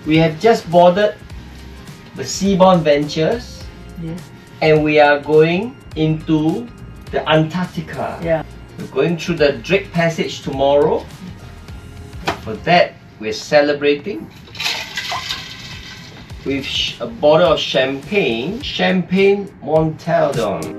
We have just boarded the Seabourn Ventures, and we are going into the Antarctica. We're going through the Drake Passage tomorrow. For that, we're celebrating with a bottle of champagne, Champagne Montalban.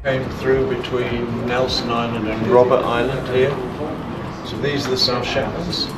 Came through between Nelson Island and Robert Island here. So these are the South Shetlands.